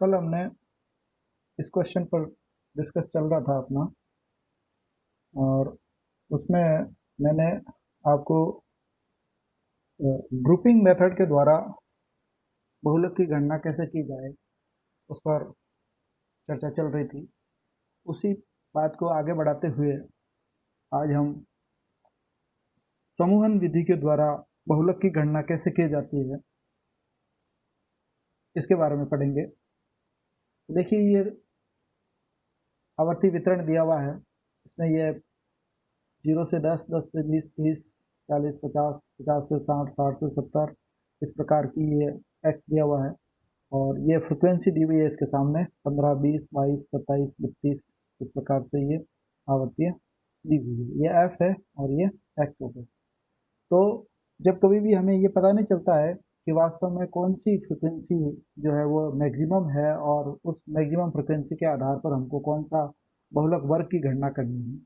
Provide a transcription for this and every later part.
कल हमने इस क्वेश्चन पर डिस्कस चल रहा था अपना, और उसमें मैंने आपको ग्रुपिंग मेथड के द्वारा बहुलक की गणना कैसे की जाए उस पर चर्चा चल रही थी। उसी बात को आगे बढ़ाते हुए आज हम समूहन विधि के द्वारा बहुलक की गणना कैसे की जाती है इसके बारे में पढ़ेंगे। देखिए, ये आवर्ती वितरण दिया हुआ है। इसमें ये 0 से 10, 10 से 20, 30, 40, 50, 50 से 60, 60 से 70, इस प्रकार की ये एक्स दिया हुआ है। और ये फ्रिक्वेंसी दी हुई है इसके सामने 15, 20, 22, 27, 32, इस प्रकार से ये आवर्तियाँ दी हुई है। ये एफ है और ये एक्स हो गया। तो जब कभी भी हमें ये पता नहीं चलता है कि वास्तव में कौन सी फ्रिक्वेंसी जो है वो मैक्सिमम है, और उस मैक्सिमम फ्रिक्वेंसी के आधार पर हमको कौन सा बहुलक वर्ग की गणना करनी है।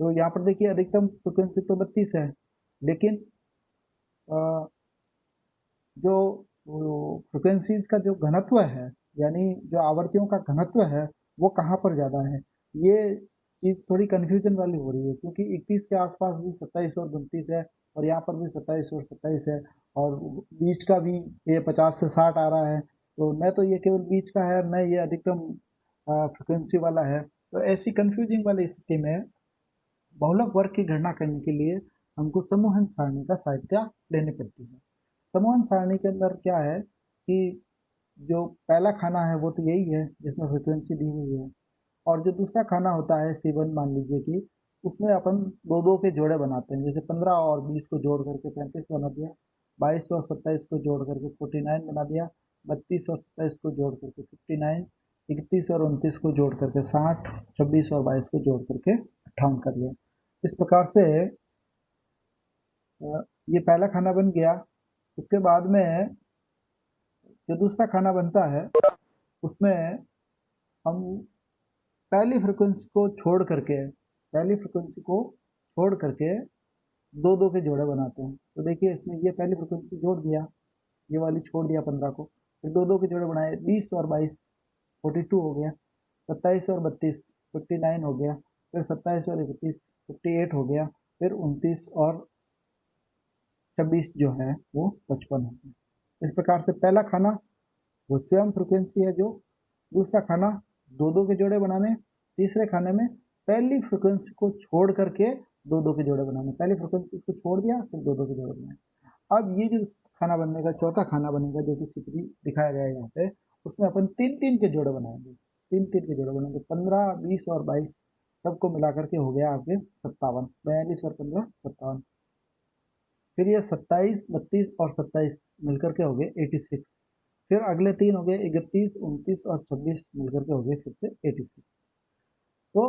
तो यहाँ पर देखिए, अधिकतम फ्रिक्वेंसी तो 32 है, लेकिन अ, जो फ्रिक्वेंसीज का जो घनत्व है, यानी जो आवर्तियों का घनत्व है, वो कहाँ पर ज़्यादा है, ये चीज़ थोड़ी कन्फ्यूजन वाली हो रही है। क्योंकि 21 के आसपास भी 27 और 29 है, और यहाँ पर भी 27 और 27 है, और बीच का भी ये 50 से 60 आ रहा है। तो न तो ये केवल बीच का है, न ये अधिकतम फ्रिक्वेंसी वाला है। तो ऐसी कन्फ्यूजिंग वाली स्थिति में बहुलक वर्ग की गणना करने के लिए हमको समूहन सारणी का सहायता लेनी पड़ती है। समूहन सारणी के अंदर क्या है कि जो पहला खाना है वो तो यही है जिसमें फ्रिक्वेंसी दी हुई है, और जो दूसरा खाना होता है C1, मान लीजिए कि उसमें अपन दो दो के जोड़े बनाते हैं। जैसे 15 और 20 को जोड़ करके 35 बना दिया, 22 और 27 को जोड़ करके 49 बना दिया, 32 और 27 को जोड़ करके 59, 31 और 29 को जोड़ करके 60, 26 और 22 को जोड़ करके 58 कर लिया। इस प्रकार से ये पहला खाना बन गया। उसके बाद में जो दूसरा खाना बनता है उसमें हम पहली फ्रिक्वेंसी को छोड़ करके दो दो के जोड़े बनाते हैं। तो देखिए, इसमें ये पहली फ्रिक्वेंसी जोड़ दिया, ये वाली छोड़ दिया 15 को, फिर दो दो के जोड़े बनाए, 20 और 22 42 हो गया, 27 और 32 59 हो गया, फिर 27 और 31 58 हो गया, फिर 29 और 26 जो है वो 55 हो गया। इस प्रकार से पहला खाना वो स्वयं फ्रिक्वेंसी है जो, दूसरा खाना दो दो के जोड़े बनाने, तीसरे खाने में पहली फ्रिक्वेंसी को छोड़ करके दो दो के जोड़े बनाने, पहली फ्रिक्वेंसी को छोड़ दिया फिर दो दो के जोड़े बनाए। अब ये जो खाना बनने का चौथा खाना बनेगा जो कि चित्र दिखाया गया है यहाँ पे, उसमें अपन तीन तीन के जोड़े बनाएंगे, तीन तीन के जोड़े बनाएंगे, 15, 20 और 22 सबको मिला करके हो गया आपके 57, 42 और 15 57। फिर ये 27, 32 और 27 मिलकर के हो गए 86। फिर अगले तीन हो गए 31, 29 और 26 मिलकर के हो गए फिर से 86। तो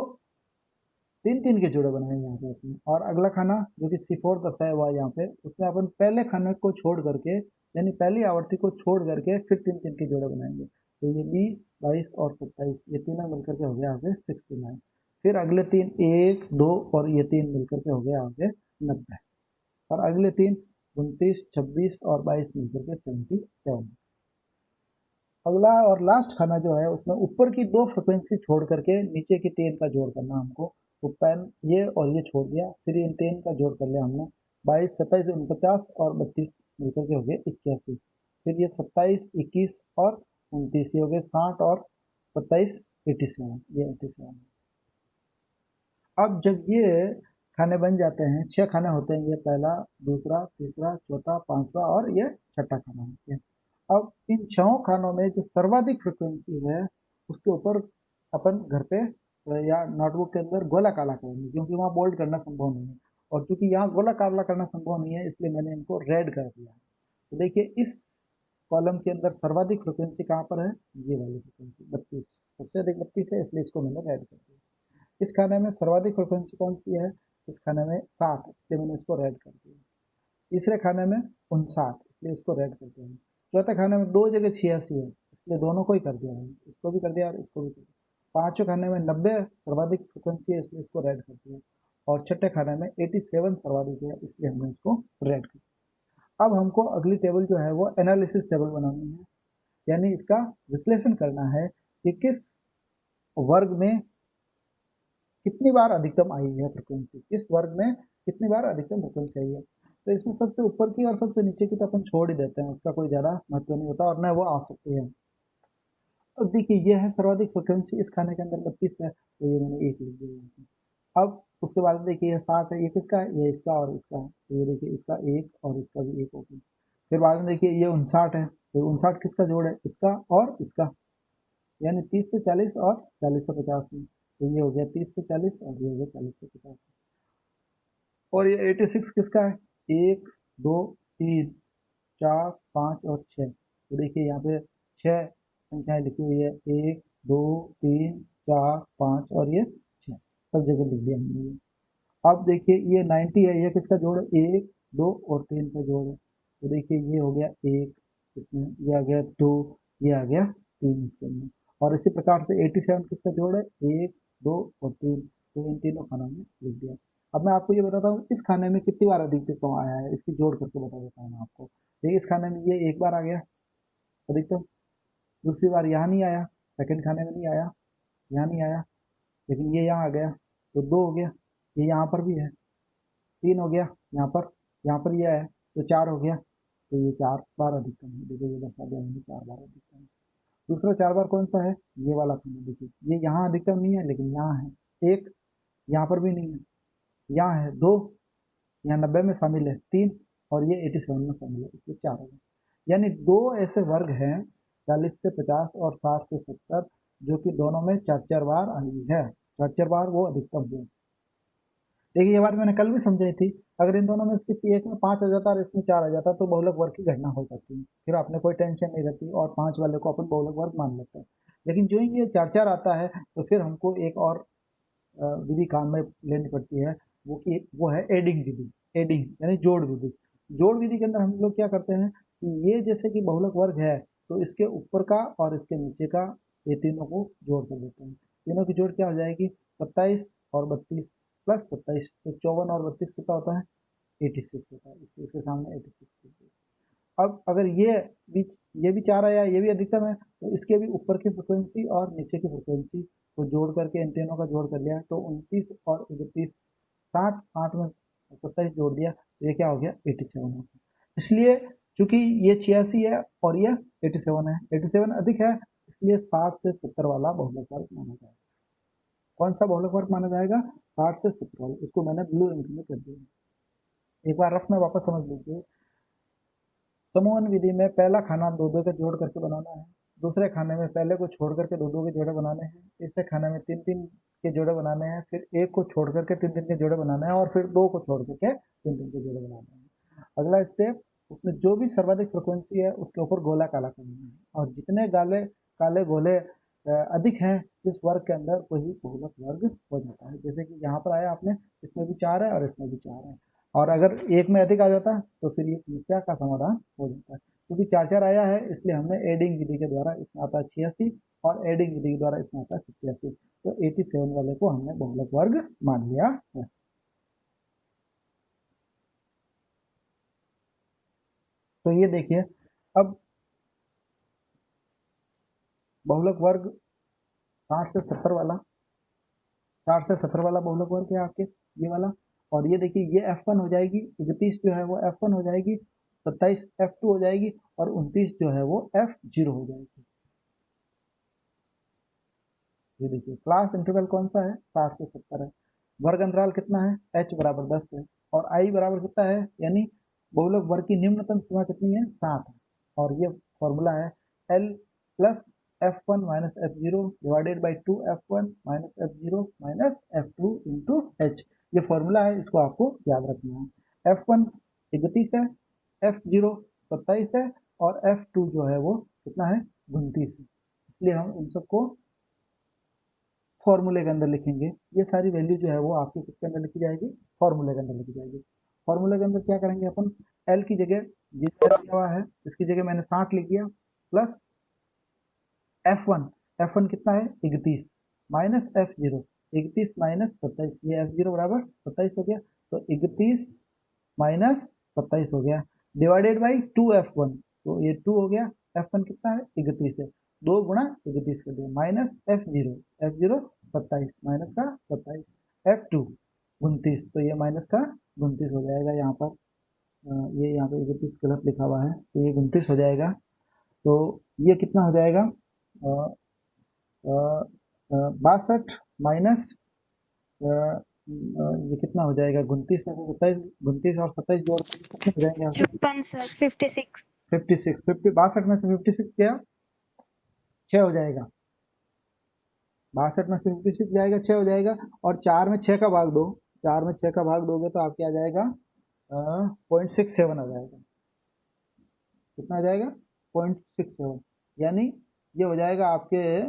तीन तीन के जोड़े बनाए यहाँ पे अपने। और अगला खाना जो कि C4 दर्शाया हुआ है यहाँ पे, उसमें अपन पहले खाने को छोड़ करके, यानी पहली आवर्ती को छोड़ करके फिर तीन तीन के जोड़े बनाएंगे। तो ये 20, 22 और 27 ये तीनों मिलकर के हो गया यहाँ पे 69। फिर अगले तीन 1, 2 और ये तीन मिलकर के हो गया यहाँ पे 90। और अगले तीन 29, 26 और 22 मिलकर के 77। अगला और लास्ट खाना जो है उसमें ऊपर की दो फ्रिक्वेंसी छोड़ करके नीचे की तीन का जोड़ करना हमको। तो पैन ये और ये छोड़ दिया, फिर इन तीन का जोड़ कर लिया हमने, 22, 27, 49 और 32 मिलकर के हो गए 81। फिर ये 27, 21 और 29 ये हो गए 60 और 27 87, ये 87। अब जब ये खाने बन जाते हैं, 6 खाने होते हैं, ये पहला, दूसरा, तीसरा, चौथा, पांचवा और ये छठा खाना होता है। अब इन 6 खानों में जो सर्वाधिक फ्रिक्वेंसी है उसके ऊपर अपन घर पे या नोटबुक के अंदर गोला काला करेंगे, क्योंकि वहाँ बोल्ड करना संभव नहीं है। और क्योंकि यहाँ गोला काला करना संभव नहीं है, इसलिए मैंने इनको रेड कर दिया। तो देखिए, इस कॉलम के अंदर सर्वाधिक फ्रिक्वेंसी कहाँ पर है, ये वाली फ्रिक्वेंसी 32, सबसे अधिक 32 है, इसलिए इसको मैंने रेड कर दिया। इस खाने में सर्वाधिक फ्रिक्वेंसी कौन सी है, इस खाने में 60, इसलिए मैंने इसको रेड कर दिया। तीसरे खाने में 59, इसलिए इसको रेड कर दिया। चौथे खाने में दो जगह 86 है, इसलिए दोनों को ही कर दिया है, इसको भी कर दिया और इसको भी कर दिया। पांचवें खाने में 90 सर्वाधिक फ्रिक्वेंसी है, इसलिए इसको रेड कर दिया। और छठे खाने में 87 सर्वाधिक है, इसलिए हमने इसको रेड कर दिया। अब हमको अगली टेबल जो है वो एनालिसिस टेबल बनानी है। यानी इसका विश्लेषण करना है कि किस वर्ग में कितनी बार अधिकतम आई है फ्रिक्वेंसी, किस वर्ग में कितनी बार अधिकतम फ्रिक्वेंसी आई है। तो इसमें सबसे ऊपर की और सबसे नीचे की तो अपन छोड़ ही देते हैं, उसका कोई ज़्यादा महत्व नहीं होता और न वो आ सकती है। अब देखिए ये है सर्वाधिक फ्रिक्वेंसी इस खाने के अंदर 32 है, तो ये मैंने एक लिख दिया यहाँ पे। अब उसके बाद देखिए ये 60 है, ये किसका है, ये इसका और इसका है, तो ये देखिए इसका एक और इसका भी एक हो गया। फिर बाद में देखिए ये 59 है, तो 59 किसका जोड़ है, इसका और इसका, यानी 30 से 40 और 40 से 50 में, तो ये हो गया 30 से 40 और ये हो गया 40 से 50। और ये 86 किसका है, एक दो तीन चार पाँच और छः, तो देखिए यहाँ पे छः संख्याएं लिखी हुई है, एक दो तीन चार पाँच और ये छः, सब जगह लिख दिया हमने ये। अब देखिए ये 90 है, ये किसका जोड़ है, एक दो और तीन का जोड़ है, तो देखिए ये हो गया एक, इसमें ये आ गया दो, ये आ गया तीन इसके अंदर। और इसी प्रकार से 87 किसका जोड़ है, एक दो और तीन, तो इन तीनों खानों में लिख दिया। अब मैं आपको ये बताता हूँ इस खाने में कितनी बार अधिकतम आया है, इसकी जोड़ करके बता देता हूँ मैं आपको। देखिए इस खाने में ये एक बार आ गया अधिकतम, दूसरी बार यहाँ नहीं आया, सेकंड खाने में नहीं आया, यहाँ नहीं आया, लेकिन ये यहाँ आ गया, तो दो हो गया, ये यहाँ पर भी है, तीन हो गया, यहाँ पर ये है, तो चार हो गया, तो ये चार बार अधिकतम है। देखिए ये दर्शा दिया मैंने, चार बार अधिकतम है। दूसरा चार बार कौन सा है, ये वाला खाना, देखिए ये यहाँ अधिकतम नहीं है लेकिन यहाँ है, एक यहाँ पर भी नहीं है, यहाँ है दो, यहाँ 90 में शामिल है तीन, और ये 87 में शामिल है, इसलिए चार हो गए। यानी दो ऐसे वर्ग हैं 40 से 50 और 60 से 70, जो कि दोनों में चार चार बार आई है, चार चार बार वो अधिकतम हुए। देखिए ये बात मैंने कल भी समझाई थी, अगर इन दोनों में से किसी एक में 5 आ जाता और इसमें 4 आ जाता तो बहुलक वर्ग की घटना हो जाती है, फिर आपने कोई टेंशन नहीं रहती और 5 वाले को अपन बहुलक वर्ग मान लेते हैं। लेकिन जो ही ये चार चार आता है तो फिर हमको एक और विधि काम में लेनी पड़ती है, वो है एडिंग विधि, एडिंग यानी जोड़ विधि। जोड़ विधि के अंदर हम लोग क्या करते हैं कि ये जैसे कि बहुलक वर्ग है, तो इसके ऊपर का और इसके नीचे का, ये तीनों को जोड़ कर देते हैं। तीनों की जोड़ क्या हो जाएगी, 27 और 32 प्लस 27, तो 54 और 32 कितना होता है, 86 होता है, इसके सामने 86। अब अगर भी ये भी चार आया, ये भी अधिकतम है, तो इसके भी ऊपर की फ्रिक्वेंसी और नीचे की फ्रिक्वेंसी को जोड़ करके इन तीनों का जोड़ कर लिया, तो 29 और 31, 60, 8 में 27 जोड़ दिया, तो ये क्या हो गया, 87 हो गया। इसलिए चूंकि ये 86 है और ये 87 है, 87 अधिक है, इसलिए 60 से 70 वाला बहुलक वर्ग माना जाएगा। कौन सा बहुलक वर्ग माना जाएगा, 60 से 70 वाला, इसको मैंने ब्लू इंक में कर दिया। एक बार रफ में वापस समझ लीजिए। समूहन विधि में पहला खाना दो दो के जोड़ करके बनाना है, दूसरे खाने में पहले को छोड़ करके दो दो के जोड़े बनाने हैं, तीसरे खाने में तीन तीन के जोड़े बनाने हैं, फिर एक को छोड़ करके तीन तीन के जोड़े बनाने हैं, और फिर दो को छोड़ करके तीन तीन के जोड़े बनाने हैं। अगला स्टेप, उसमें जो भी सर्वाधिक फ्रिक्वेंसी है उसके ऊपर गोला काला करना है, और जितने गाले काले गोले अधिक हैं इस वर्ग के अंदर वही बहुलक वर्ग हो जाता है। जैसे कि यहाँ पर आया आपने, इसमें भी चार है और इसमें भी चार है, और अगर एक में अधिक आ जाता है तो फिर ये समस्या का समाधान हो जाता है। क्योंकि चार चार आया है इसलिए हमने एडिंग विधि के द्वारा इसमें आता है 86, और एडिंग विधि के द्वारा इसमें आता है 87, तो 87 वाले को हमने बहुलक वर्ग मान लिया है। तो ये देखिए, अब बहुलक वर्ग 60 से 70 वाला, 60 से 70 वाला बहुलक वर्ग है आपके, ये वाला। और ये देखिए ये F1 हो जाएगी, 31 जो है वो F1 हो जाएगी, 27 F2 हो जाएगी, और 29 जो है वो F0 हो जाएगी। ये देखिए क्लास इंटरवल कौन सा है, 60 से 70 है, वर्ग अंतराल कितना है, h बराबर 10 है, और i बराबर कितना है, यानी बहुलक वर्ग की निम्नतम सीमा कितनी है, 7 है। और ये फॉर्मूला है l plus f1 minus f0 divided by 2f1 minus f0 minus f2 into h। ये फॉर्मूला है, इसको आपको याद रखना है। f1 31 है, f0 27 है, और f2 जो है वो कितना है, 29 है। इसलिए हम इन सबको फॉर्मूले के अंदर लिखेंगे। ये सारी वैल्यू जो है वो आपकी किसके अंदर लिखी जाएगी, फॉर्मूले के अंदर लिखी जाएगी। फॉर्मूले के अंदर क्या करेंगे अपन, एल की जगह जितना दिया हुआ है इसकी जगह मैंने 60 लिख दिया, प्लस F1, F1 कितना है, 31, माइनस F0, 31 माइनस 27, ये F0 बराबर 27 हो गया, तो 31 माइनस 27 हो गया, डिवाइडेड बाई 2F1, तो ये 2 हो गया, F1 कितना है 31 है, 2 गुणा 31 कर दिया, माइनस F0, F0 27 माइनस का 27, F2 29, तो ये माइनस का 29 हो जाएगा यहाँ पर। ये यहाँ पे 31 गलत लिखा हुआ है, तो ये 29 हो जाएगा। तो ये कितना हो जाएगा 62 माइनस ये कितना हो जाएगा 29 में से 27, 29 और 27 जोड़ के कितने हो जाएंगे यहाँ से 56 सर 56 56, 62 में से 56 क्या 6 हो जाएगा, 62 में से 56 जाएगा 6 हो जाएगा, और 4 में 6 का भाग दो, 4 में 6 का भाग दोगे तो आपके आ जाएगा 0.67 आ जाएगा, कितना आ जाएगा 0.67, यानी ये हो जाएगा आपके,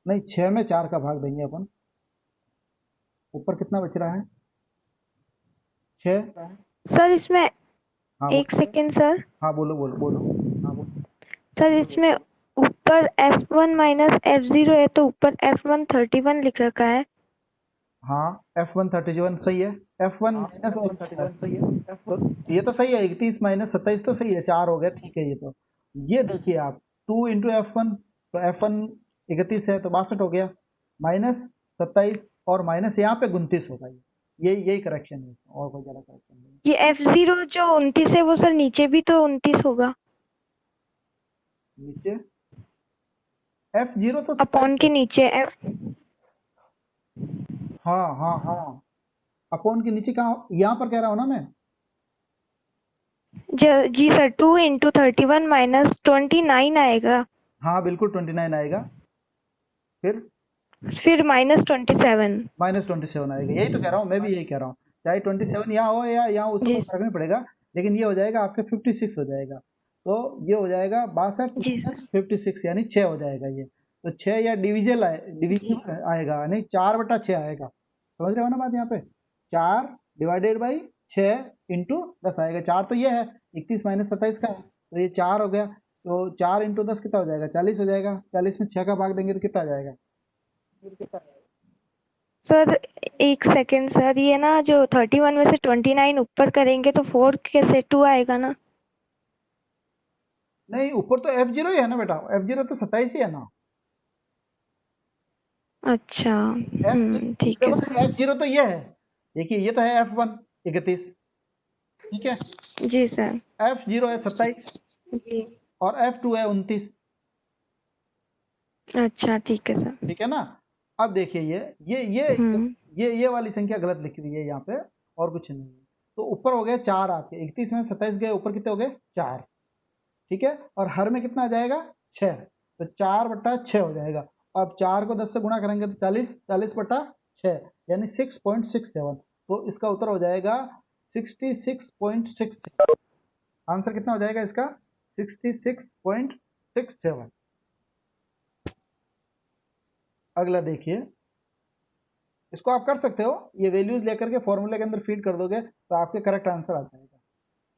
नहीं 6 में 4 का भाग देंगे अपन, ऊपर कितना बच रहा है 6। सर इसमें हाँ एक सेकेंड सर। हाँ बोलो बोलो बोलो, हाँ बोलो। सर इसमें ऊपर F1 माइनस F0 है तो ऊपर F1 31 लिख रखा है। हाँ F1 31 सही है, F1 माइनस F31 सही है, तो ये तो सही है, 31 माइनस 27 तो सही है, 4 हो गया, ठीक है। ये तो ये देखिए आप 2 इंटू F1, तो F1 31 है तो 62 हो गया, माइनस 27 और माइनस यहाँ पे 29 होगा, ये यही करेक्शन है, और कोई ज़्यादा करेक्शन नहीं है। ये F0 जो 29 है वो सर नीचे भी तो 29 होगा, नीचे F0 तो 27 अपॉन है। के नीचे F। हाँ हाँ हाँ, अपॉन के नीचे कहाँ, यहाँ पर कह रहा हूँ ना मैं। जी सर 2 इंटू 31 माइनस 29 आएगा, हाँ बिल्कुल 29 आएगा, फिर माइनस 27। माइनस 27 आएगा, यही तो कह रहा हूँ, मैं भी यही कह रहा हूँ, चाहे 27 यहाँ हो या यहाँ, उससे जी कोई फर्क नहीं पड़ेगा, लेकिन ये हो जाएगा आपके 56 हो जाएगा, तो ये हो जाएगा 62 जी माइनस सर 56 यानी 6 हो जाएगा ये, तो 6 या जी डिविजन आएगा, यानी 4/6 आएगा, समझ रहे हो ना बात, यहाँ पे 4 डिवाइडेड बाई 6 इंटू 10 आएगा, 4 तो ये है, 31 माइनस 27 का है, तो ये 4 हो गया, तो 4 इंटू 10 कितना हो जाएगा 40 हो जाएगा, 40 में 6 का भाग देंगे तो कितना आ जाएगा। सर एक सेकेंड सर, ये ना जो 31 में से 29 ऊपर करेंगे तो 4 कैसे 2 आएगा ना। नहीं ऊपर तो F0 ही है ना बेटा, F0 तो 27 ही है ना, अच्छा ठीक है देखो सर। F0 तो ये है, देखिए ये तो है F1 31, ठीक है, जी सर। F0 है 27 जी और F2 है 29, अच्छा ठीक है सर। ठीक है ना। अब देखिए हम्म ये वाली संख्या गलत लिख रही है यहाँ पे, और कुछ नहीं है, तो ऊपर हो गए 4 आपके, 31 में 27 गए, ऊपर कितने हो गए 4, ठीक है, और हर में कितना आ जाएगा 6, तो 4/6 हो जाएगा, अब 4 को 10 से गुणा करेंगे तो 40, 40/6 यानी 6.67, तो इसका उत्तर हो जाएगा 66.67, आंसर कितना हो जाएगा इसका 66.67। अगला देखिए, इसको आप कर सकते हो, ये वैल्यूज लेकर के फॉर्मूले के अंदर फीड कर दोगे तो आपके करेक्ट आंसर आ जाएगा,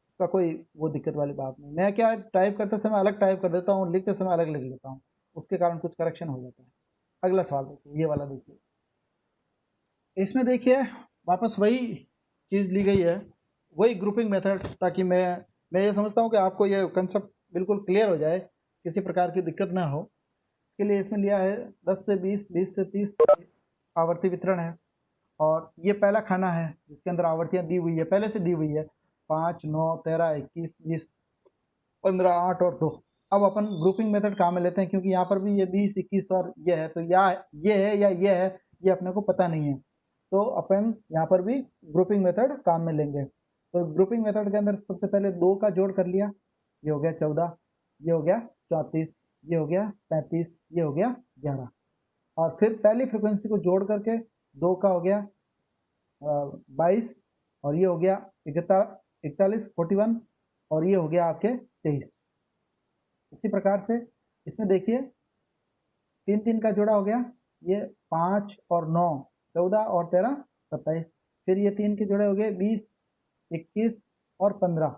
इसका कोई वो दिक्कत वाली बात नहीं, मैं क्या टाइप करते समय अलग टाइप कर देता हूँ, लिखते समय अलग लिख लेता हूँ, उसके कारण कुछ करेक्शन हो जाता है। अगला सवाल देखिए, ये वाला देखिए, इसमें देखिए वापस वही चीज़ ली गई है, वही ग्रुपिंग मेथड, ताकि मैं ये समझता हूँ कि आपको ये कंसेप्ट बिल्कुल क्लियर हो जाए, किसी प्रकार की दिक्कत ना हो, इसके लिए इसमें लिया है 10 से 20, 20 से 30 आवर्ती वितरण है, और ये पहला खाना है जिसके अंदर आवर्तियाँ दी हुई है, पहले से दी हुई है 5, 9, 13, 21, 20, 15, 8 और 2। अब अपन ग्रुपिंग मेथड काम में लेते हैं, क्योंकि यहाँ पर भी ये 20, 21 और ये है, तो या ये है या ये है, ये अपने को पता नहीं है, तो अपन यहाँ पर भी ग्रुपिंग मेथड काम में लेंगे। तो ग्रुपिंग मेथड के अंदर सबसे पहले 2 का जोड़ कर लिया, ये हो गया 14, ये हो गया 34, ये हो गया 35, ये हो गया 11, और फिर पहली फ्रिक्वेंसी को जोड़ करके 2 का हो गया 22, और ये हो गया 41, 41, और ये हो गया आपके 23। इसी प्रकार से इसमें देखिए 3 3 का जोड़ा हो गया, ये 5 और 9, 14 और 13, 27, फिर ये 3 के जोड़े हो गए 20, 21 और 15,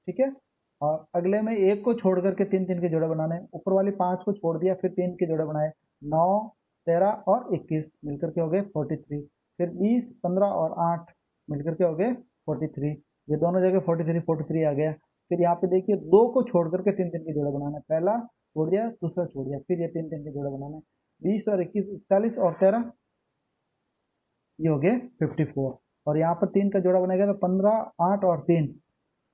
ठीक है, और अगले में एक को छोड़ करके 3 3 के जोड़े बनाने, ऊपर वाली 5 को छोड़ दिया, फिर 3 के जोड़े बनाए, 9, 13 और 21 मिलकर के हो गए 43, फिर 20, 15 और 8 मिलकर के हो गए 43, ये दोनों जगह 43 43 आ गया, फिर यहाँ पे देखिए 2 को छोड़ करके 3 के जोड़े बनाना है, पहला छोड़ दिया दूसरा छोड़ दिया, फिर ये 3 के जोड़े बनाना है। 20 और 21 41 और 13 ये हो गए 54, और यहाँ पर 3 का जोड़ा बनेगा तो 15 8 और 3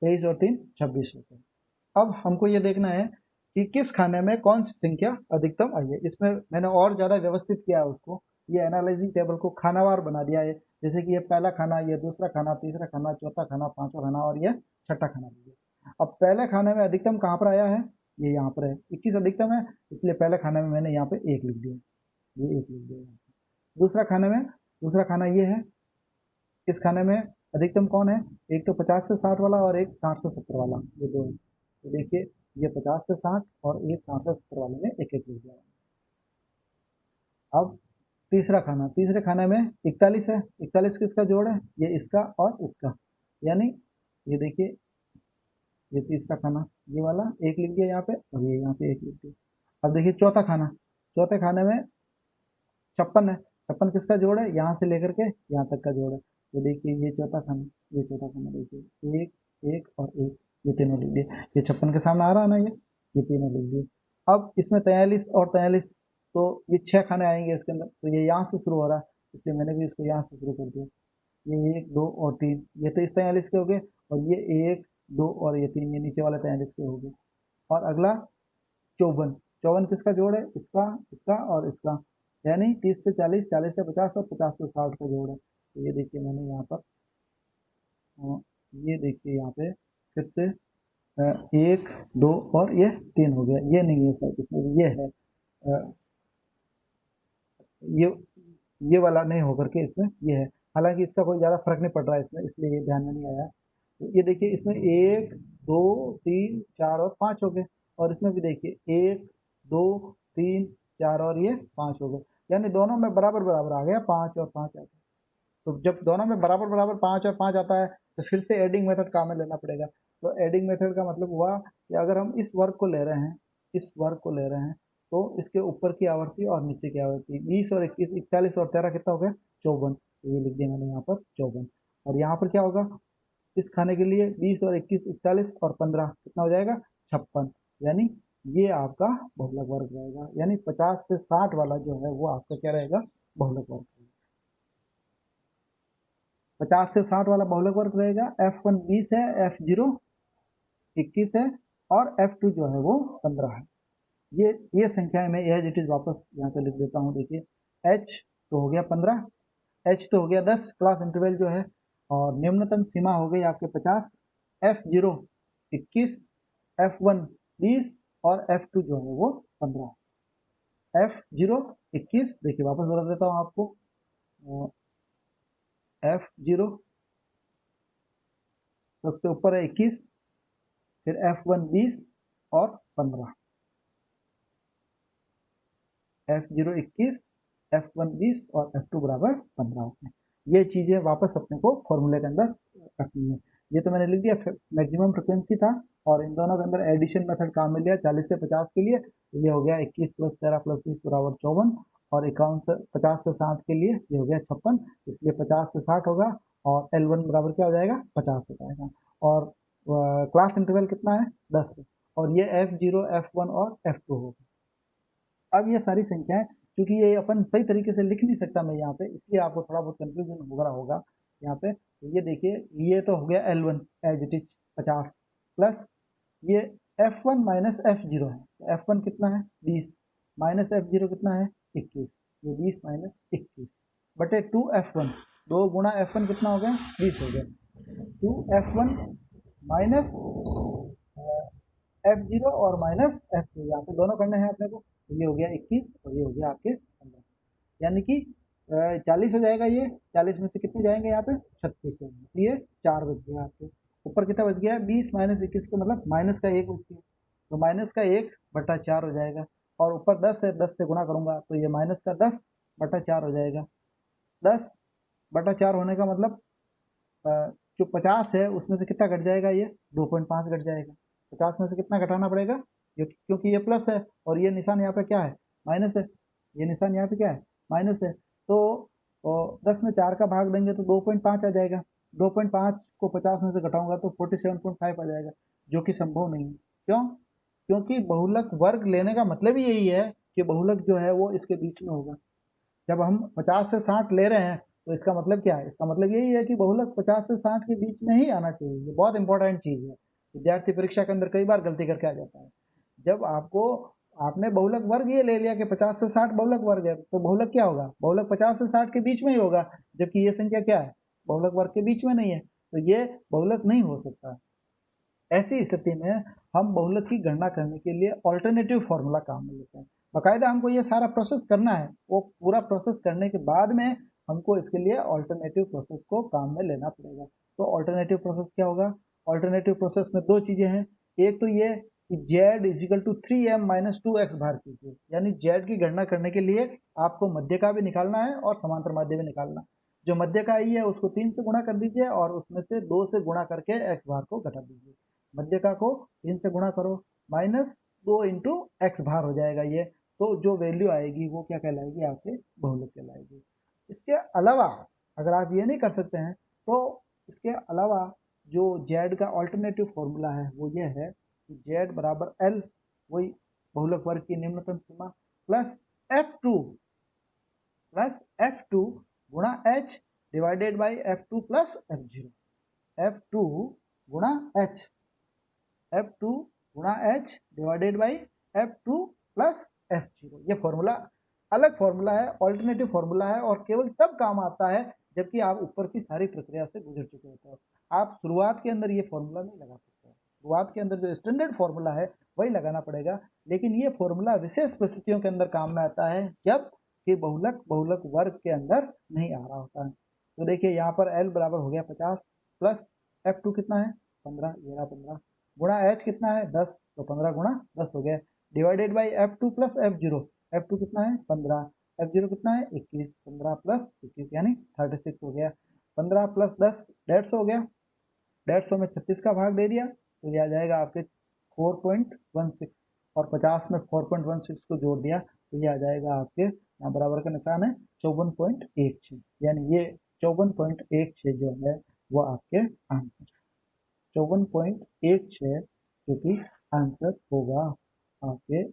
23 और 3 26 होते हैं। अब हमको ये देखना है कि किस खाने में कौन सी संख्या अधिकतम आई है। इसमें मैंने और ज़्यादा व्यवस्थित किया है उसको, ये एनालाइजिंग टेबल को खानावार बना दिया है, जैसे कि ये पहला खाना, ये दूसरा खाना, तीसरा खाना, चौथा खाना, पांचवा खाना और ये छठा खाना दिया। अब पहले खाने में अधिकतम कहाँ पर आया है, ये यहाँ पर है, 21 अधिकतम है, इसलिए पहले खाने में मैंने यहाँ पे 1 लिख दिया, ये 1 लिख दिया। दूसरा खाने में, दूसरा खाना ये है, इस खाने में अधिकतम कौन है, एक तो 50 से 60 वाला और एक 60 से 70 वाला, ये दो है। तो देखिए ये 50 से 60 और एक 60 से 70 वाले में एक एक लिख दिया। अब तीसरा खाना, तीसरे खाने में 41 है, 41 किसका जोड़ है, ये इसका और इसका, यानी ये देखिए ये तीसरा खाना, ये वाला एक लिख दिया यहाँ पे और ये यहाँ पे एक लिख दिया। अब देखिए चौथा खाना, चौथे खाने में 56 है, 56 किसका जोड़ है, यहाँ से लेकर के यहाँ तक का जोड़ है। तो देखिए ये चौथा खाना, ये चौथा खाना, देखिए एक एक और एक, ये तीनों लिख दिए, ये 56 के सामने आ रहा है ना, ये तीनों लिख दिए। अब इसमें 43 और 43, तो ये 6 खाने आएंगे इसके अंदर, तो ये यहाँ से शुरू हो रहा है, इसलिए मैंने भी इसको यहाँ से शुरू कर दिया। ये 1 2 और 3, ये तो इस 43 के हो गए, और ये 1 2 और ये 3, ये नीचे वाले 43 के हो गए। और अगला 54, 54 किसका जोड़ है, इसका इसका और इसका, यानी 30 से 40, 40 से 50 और 50 से 60 का जोड़ है। तो ये देखिए मैंने यहाँ पर ये देखिए यहाँ पे फिर से 1 2 और ये 3 हो गया, ये नहीं है सर, इसमें ये है ये ये वाला नहीं होकर के इसमें ये है, हालांकि इसका कोई ज़्यादा फर्क नहीं पड़ रहा है इसमें, इसलिए ये ध्यान में नहीं आया। तो ये देखिए इसमें 1 2 3 4 और 5 हो गए, और इसमें भी देखिए 1 2 3 4 और ये 5 हो गए, यानी दोनों में बराबर बराबर आ गया, 5 और 5 आ गया। तो जब दोनों में बराबर बराबर 5 और 5 आता है तो फिर से एडिंग मेथड काम में लेना पड़ेगा। तो एडिंग मेथड का मतलब हुआ कि अगर हम इस वर्ग को ले रहे हैं, इस वर्ग को ले रहे हैं, तो इसके ऊपर की आवर्ती और नीचे की आवर्ती 20 और 21 41 और 13 कितना हो गया, 54। तो ये लिख दिया मैंने यहाँ पर 54, और यहाँ पर क्या होगा, इस खाने के लिए 20 और 21 41 और 15 कितना हो जाएगा, 56, यानी ये आपका बहुलक वर्ग रहेगा, यानी 50 से 60 वाला जो है वो आपका क्या रहेगा, बहुलक वर्ग रहेगा। 50 से 60 वाला बहुलक वर्ग रहेगा। F1 20 है, F0 21 है, और F2 जो है वो 15 है। ये संख्याएं मैं एज इट इज वापस यहाँ पे लिख देता हूँ। देखिए H तो हो गया 15, H तो हो गया 10 क्लास इंटरवल जो है, और न्यूनतम सीमा हो गई आपके 50, F0 21, F1 20 और F2 जो है वो 15। F0 21, देखिए वापस बता देता हूँ आपको, F0 सबसे ऊपर है 21, फिर F1 20 और 15, F0 21, F1 20 और F2 बराबर 15 होते हैं। ये चीज़ें वापस अपने को फॉर्मूले के अंदर रखनी है। ये तो मैंने लिख दिया, मैक्सिमम फ्रिक्वेंसी था, और इन दोनों के अंदर एडिशन मेथड काम में लिया 40 से 50 के लिए, तो ये हो गया 21 + 13 + 20 बराबर 54, और 51 से 50 से 60 के लिए ये हो गया 56, इसलिए 50 से 60 होगा, और L1 बराबर क्या हो जाएगा, 50 हो जाएगा, और क्लास इंटरवल कितना है, 10 है, और ये F0 F1 और F2 होगा। अब ये सारी संख्याएं, क्योंकि ये अपन सही तरीके से लिख नहीं सकता मैं यहाँ पे, इसलिए आपको थोड़ा बहुत कंफ्यूजन हो रहा होगा यहाँ पे। तो ये देखिए ये तो हो गया L1 as it is 50, plus ये F1 माइनस F0 है, तो F1 कितना है 20, माइनस F0 कितना है 21, ये 20 माइनस 21 बटे 2F1, 2 गुणा F1 कितना हो गया 20 हो गया, 2F1 माइनस F0 और माइनस F2, यहाँ पे दोनों करने हैं अपने को, तो ये हो गया 21 और ये हो गया आपके 15, यानी कि 40 हो जाएगा, ये 40 में से कितने जाएंगे यहाँ पे 36 जाएंगे, ये 4 बच गया आपके ऊपर, कितना बच गया 20 माइनस 21 का मतलब माइनस का 1 बच गया, तो माइनस का 1 बटा 4 हो जाएगा, और ऊपर 10 है, 10 से गुणा करूंगा तो ये माइनस का 10 बटा 4 हो जाएगा। 10 बटा 4 होने का मतलब जो 50 है उसमें से कितना घट जाएगा, ये 2.5 घट जाएगा, 50 में से कितना घटाना पड़ेगा, क्योंकि ये प्लस है और ये निशान यहाँ पे क्या है, माइनस है, ये निशान यहाँ पे क्या है, माइनस है, तो 10 में 4 का भाग देंगे तो 2.5 आ जाएगा, 2.5 को 50 में से घटाऊंगा तो 47.5 आ जाएगा, जो कि संभव नहीं है। क्यों? क्योंकि बहुलक वर्ग लेने का मतलब ही यही है कि बहुलक जो है वो इसके बीच में होगा। जब हम 50 से 60 ले रहे हैं तो इसका मतलब क्या है? इसका मतलब यही है कि बहुलक 50 से 60 के बीच में ही आना चाहिए। ये बहुत इंपॉर्टेंट चीज है, विद्यार्थी परीक्षा के अंदर कई बार गलती करके आ जाता है। जब आपने बहुलक वर्ग ये ले लिया कि 50 से 60 बहुलक वर्ग है, तो बहुलक क्या होगा? बहुलक 50 से 60 के बीच में ही होगा, जबकि ये संख्या क्या है? बहुलक वर्ग के बीच में नहीं है, तो ये बहुलक नहीं हो सकता। ऐसी स्थिति में हम बहुलक की गणना करने के लिए ऑल्टरनेटिव फॉर्मूला काम में लेते हैं। बाकायदा हमको ये सारा प्रोसेस करना है, वो पूरा प्रोसेस करने के बाद में हमको इसके लिए ऑल्टरनेटिव प्रोसेस को काम में लेना पड़ेगा। तो ऑल्टरनेटिव प्रोसेस क्या होगा? ऑल्टरनेटिव प्रोसेस में दो चीजें हैं। एक तो ये कि z is equal to 3m minus 2x भार कीजिए, यानी z की गणना करने के लिए आपको मध्य का भी निकालना है और समांतर माध्य भी निकालना। जो मध्य का आई है उसको 3 से गुणा कर दीजिए और उसमें से 2 से गुणा करके x भार को घटा दीजिए। मध्यका को 3 से गुणा करो, माइनस 2 इंटू एक्स भार हो जाएगा ये। तो जो वैल्यू आएगी वो क्या कहलाएगी? आपके बहुलक कहलाएगी। इसके अलावा अगर आप ये नहीं कर सकते हैं तो इसके अलावा जो जेड का ऑल्टरनेटिव फॉर्मूला है वो ये है कि जेड बराबर एल, वही बहुलक वर्ग की निम्नतम सीमा, प्लस एफ टू गुणा H divided by F2 plus F0। F2 गुणा एच, F2 गुणा H divided by F2 plus F0। ये फॉर्मूला अलग फॉर्मूला है, ऑल्टरनेटिव फॉर्मूला है और केवल तब काम आता है जबकि आप ऊपर की सारी प्रक्रिया से गुजर चुके होते हो। आप शुरुआत के अंदर ये फॉर्मूला नहीं लगा सकते। शुरुआत के अंदर जो स्टैंडर्ड फॉर्मूला है वही लगाना पड़ेगा, लेकिन ये फॉर्मूला विशेष परिस्थितियों के अंदर काम में आता है जब कि बहुलक वर्ग के अंदर नहीं आ रहा होता है। तो देखिए यहाँ पर L बराबर हो गया 50, प्लस F2 कितना है? 15, ये रहा 15, गुणा H कितना है? 10, तो 15 गुणा 10 हो गया, divided by F2 plus F0। F2 कितना है? 15, F0 कितना है? 21, 15 प्लस 21 यानी 36 हो गया। 15 प्लस 10 150 हो गया, 150 में 36 का भाग दे दिया तो ये आ जाएगा आपके 4.16, और 50 में 4.16 को जोड़ दिया तो ये आ जाएगा आपके, यहाँ बराबर का निशान है, 54.16, यानी ये 54.16 जो है वो आपके आंसर, 54.16 जो कि आंसर होगा आपके